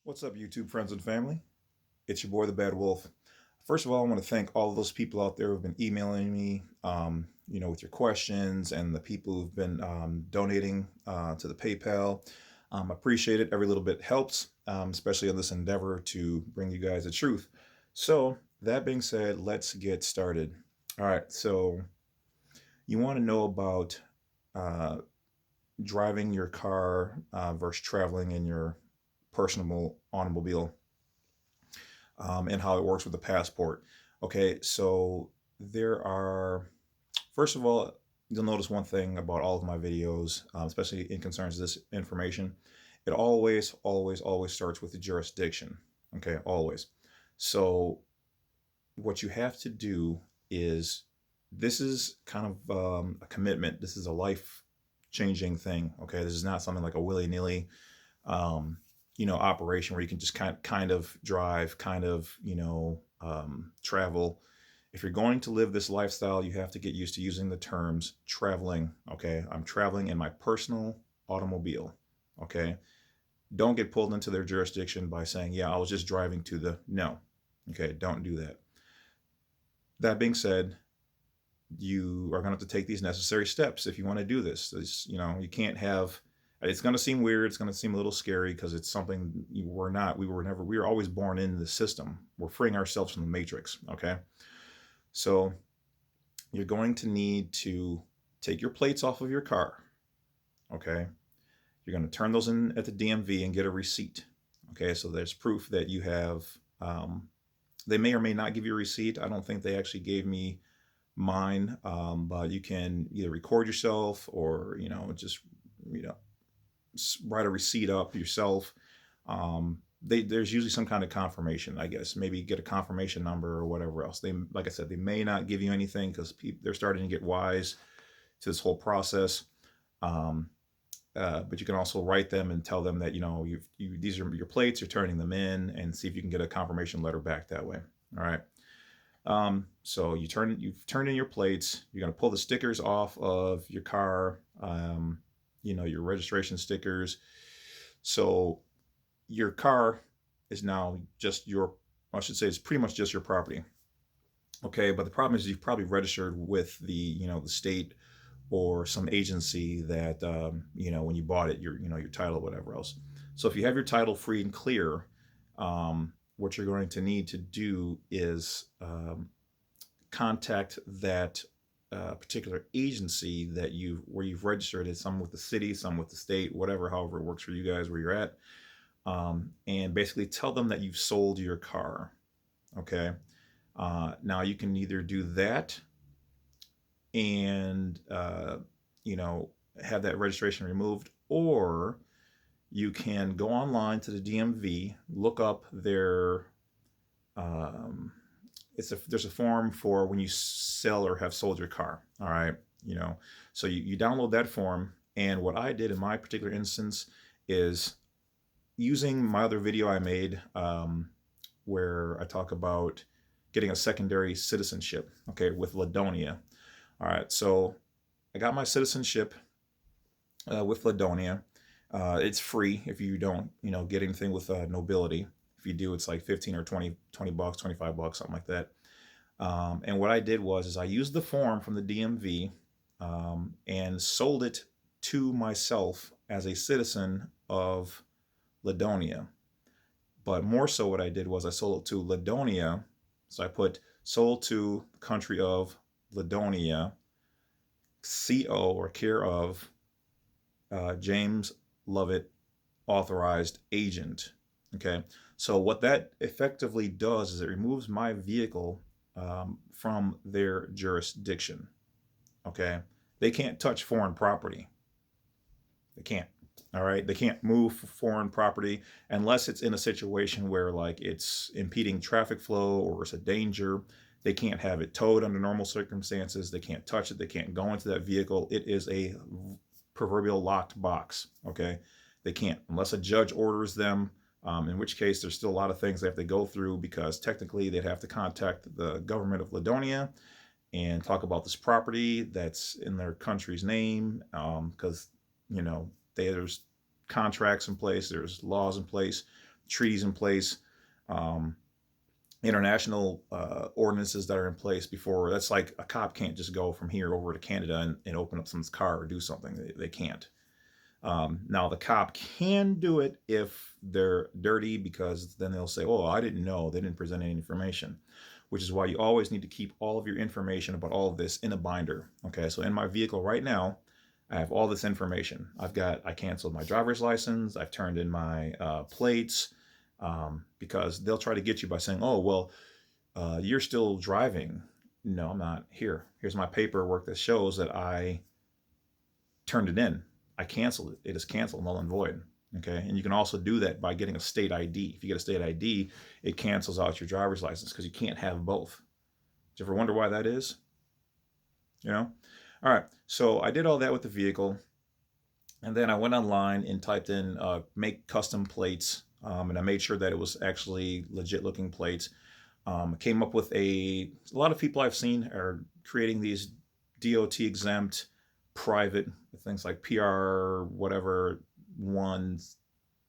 What's up, YouTube friends and family? It's your boy, the Bad Wolf. First of all, I want to thank all of those people out there who've been emailing me, with your questions, and the people who've been donating to the PayPal. Appreciate it. Every little bit helps, especially in this endeavor to bring you guys the truth. So, that being said, let's get started. All right. So, you want to know about uh, driving your car versus traveling in your personal automobile, and how it works with the passport. Okay, so there are, first of all, you'll notice one thing about all of my videos, especially in concerns to this information. It always starts with the jurisdiction. Okay, always. So what you have to do is, this is kind of a commitment. This is a life changing thing. Okay, this is not something like a willy nilly um, operation where you can just kind of drive, travel. If you're going to live this lifestyle, you have to get used to using the terms traveling. Okay, I'm traveling in my personal automobile. Okay, don't get pulled into their jurisdiction by saying, "Yeah, I was just driving to the." No, okay, don't do that. That being said, you are going to have to take these necessary steps if you want to do this. You can't have. It's going to seem weird. It's going to seem a little scary because it's something we're not. We were always born in the system. We're freeing ourselves from the matrix. Okay. So you're going to need to take your plates off of your car. Okay. You're going to turn those in at the DMV and get a receipt. Okay. So there's proof that you have. They may or may not give you a receipt. I don't think they actually gave me mine, but you can either record yourself or just you know write a receipt up yourself. There's usually some kind of confirmation, I guess. Maybe get a confirmation number or whatever else. They, like I said, they may not give you anything because they're starting to get wise to this whole process. Um, but you can also write them and tell them that these are your plates. You're turning them in, and see if you can get a confirmation letter back that way. All right. So you've turned in your plates. You're going to pull the stickers off of your car, your registration stickers. So your car is now just I should say it's pretty much just your property. Okay. But the problem is you've probably registered with the state or some agency that, when you bought it, your title, whatever else. So if you have your title free and clear, what you're going to need to do is contact that particular agency where you've registered it. Some with the city, some with the state, whatever, however it works for you guys where you're at, and basically tell them that you've sold your car. Okay. Now you can either do that and have that registration removed, or you can go online to the DMV, look up their there's a form for when you sell or have sold your car. All right. So you download that form. And what I did in my particular instance is using my other video I made, where I talk about getting a secondary citizenship, okay, with Ladonia. All right. So I got my citizenship with Ladonia. It's free if you don't, get anything with nobility. If you do, it's like 15 or 20 bucks, 25 bucks, something like that. And what I did was I used the form from the DMV, and sold it to myself as a citizen of Ladonia. But more so, what I did was I sold it to Ladonia. So I put sold to country of Ladonia, CO or care of James Lovett, authorized agent. Okay. So what that effectively does is it removes my vehicle from their jurisdiction. Okay. They can't touch foreign property. They can't. All right. They can't move foreign property unless it's in a situation where, like, it's impeding traffic flow or it's a danger. They can't have it towed under normal circumstances. They can't touch it. They can't go into that vehicle. It is a proverbial locked box. Okay. They can't, unless a judge orders them, in which case there's still a lot of things they have to go through, because technically they'd have to contact the government of Ladonia and talk about this property that's in their country's name, because there's contracts in place, there's laws in place. treaties in place, international ordinances that are in place before. That's like a cop can't just go from here over to Canada and open up someone's car or do something. They can't. Now the cop can do it if they're dirty, because then they'll say, oh, I didn't know, they didn't present any information, which is why you always need to keep all of your information about all of this in a binder. Okay, so in my vehicle right now, I have all this information. I canceled my driver's license, I've turned in my plates, because they'll try to get you by saying, oh, well, you're still driving. No, I'm not. Here's my paperwork that shows that I turned it in. I canceled it. It is canceled, null and void. Okay, and you can also do that by getting a state ID. If you get a state ID, it cancels out your driver's license, because you can't have both. Do you ever wonder why that is? You know? All right, so I did all that with the vehicle, and then I went online and typed in make custom plates, and I made sure that it was actually legit looking plates. Came up with a lot of people I've seen are creating these DOT exempt private things like PR whatever ones,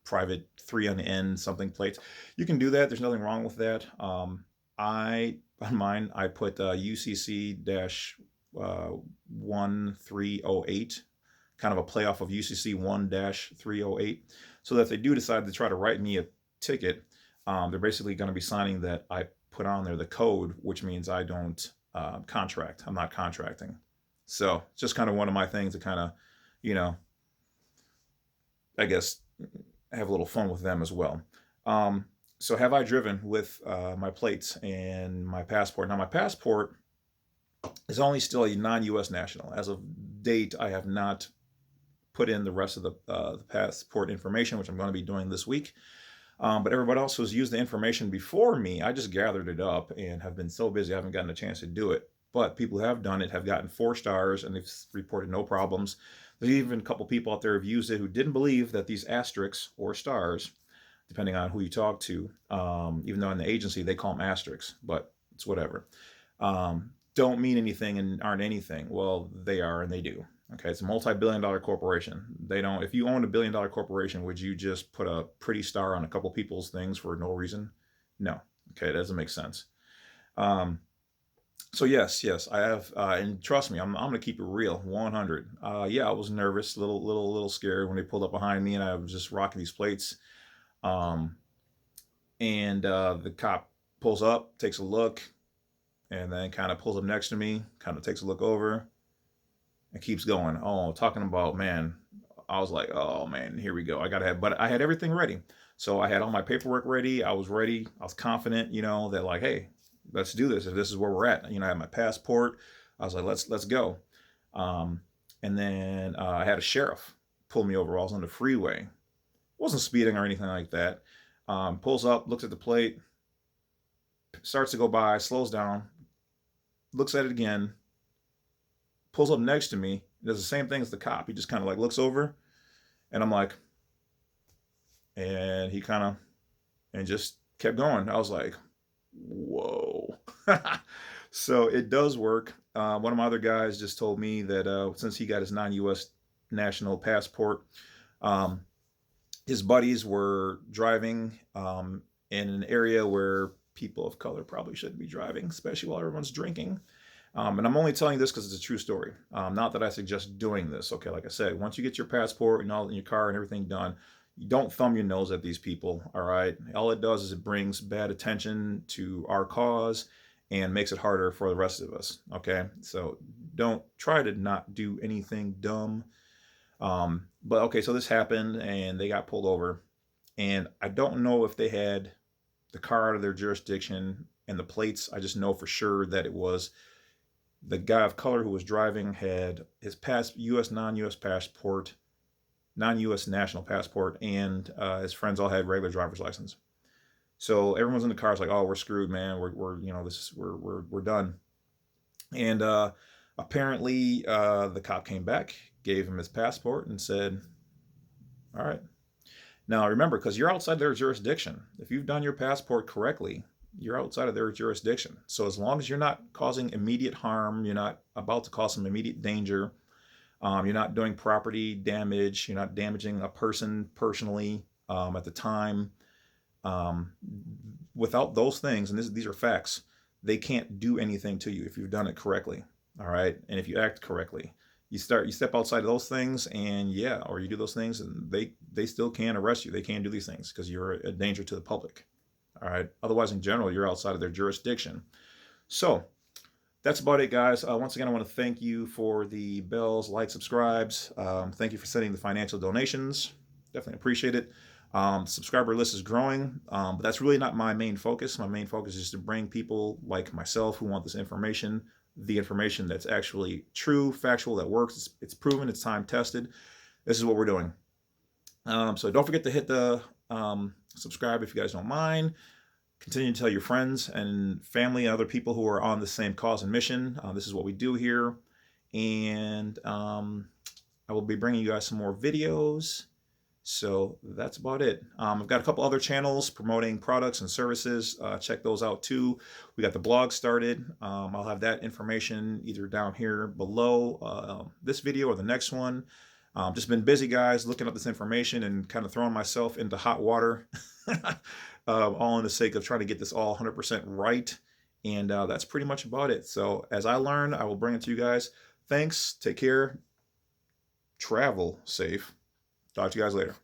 private 3 on the end something plates. You can do that. There's nothing wrong with that. On mine I put UCC-1308, kind of a playoff of UCC 1-308, so that if they do decide to try to write me a ticket, they're basically going to be signing that I put on there the code, which means I don't contract. I'm not contracting. So it's just kind of one of my things to kind of, I guess, have a little fun with them as well. So have I driven with my plates and my passport? Now my passport is only still a non-US national. As of date, I have not put in the rest of the passport information, which I'm going to be doing this week. But everybody else who's used the information before me, I just gathered it up and have been so busy I haven't gotten a chance to do it. But people who have done it have gotten 4 stars and they've reported no problems. There's even a couple people out there who've used it who didn't believe that these asterisks or stars, depending on who you talk to, even though in the agency they call them asterisks, but it's whatever, don't mean anything and aren't anything. Well, they are, and they do. Okay, it's a multi-billion-dollar corporation. They don't. If you own a billion-dollar corporation, would you just put a pretty star on a couple people's things for no reason? No. Okay, that doesn't make sense. So yes, I have, and trust me, I'm gonna keep it real, 100. Yeah, I was nervous, little scared when they pulled up behind me, and I was just rocking these plates. And the cop pulls up, takes a look, and then kind of pulls up next to me, kind of takes a look over, and keeps going. Oh, talking about, man, I was like, oh man, here we go. But I had everything ready. So I had all my paperwork ready. I was ready. I was confident, that like, hey, let's do this. If this is where we're at, I had my passport. I was like, let's go. And then I had a sheriff pull me over. I was on the freeway. Wasn't speeding or anything like that. Pulls up, looks at the plate, starts to go by, slows down, looks at it again, pulls up next to me, does the same thing as the cop. He just kind of like looks over, and I'm like, and he kind of, and just kept going. I was like, whoa. So it does work. One of my other guys just told me that since he got his non-US national passport, his buddies were driving in an area where people of color probably shouldn't be driving, especially while everyone's drinking. And I'm only telling you this because it's a true story. Not that I suggest doing this. Okay, like I said, once you get your passport and all in your car and everything done, you don't thumb your nose at these people. All right, all it does is it brings bad attention to our cause and makes it harder for the rest of us. Okay, so don't try to not do anything dumb. But okay, so this happened and they got pulled over, and I don't know if they had the car out of their jurisdiction and the plates. I just know for sure that it was the guy of color who was driving had his U.S. non-U.S. passport, non-U.S. national passport, and his friends all had regular driver's license. So everyone's in the car. It's like, oh, we're screwed, man. We're done. And apparently, the cop came back, gave him his passport, and said, all right. Now remember, because you're outside their jurisdiction. If you've done your passport correctly, you're outside of their jurisdiction. So as long as you're not causing immediate harm, you're not about to cause some immediate danger, you're not doing property damage, you're not damaging a person personally at the time, Without those things, and these are facts, they can't do anything to you if you've done it correctly. All right, and if you act correctly, you step outside of those things, and yeah, or you do those things, and they still can arrest you. They can do these things because you're a danger to the public. All right. Otherwise, in general, you're outside of their jurisdiction. So that's about it, guys. Once again, I want to thank you for the bells, like, subscribes. Thank you for sending the financial donations. Definitely appreciate it. Subscriber list is growing, but that's really not my main focus. My main focus is to bring people like myself who want this information, the information that's actually true, factual, that works. It's proven, it's time tested. This is what we're doing. So don't forget to hit the subscribe if you guys don't mind. Continue to tell your friends and family and other people who are on the same cause and mission. This is what we do here. And I will be bringing you guys some more videos. So that's about it. I've got a couple other channels promoting products and services. Check those out too. We got the blog started. I'll have that information either down here below this video or the next one. Just been busy, guys, looking up this information and kind of throwing myself into hot water, all in the sake of trying to get this all 100% right. And that's pretty much about it. So as I learn, I will bring it to you guys. Thanks. Take care. Travel safe. Talk to you guys later.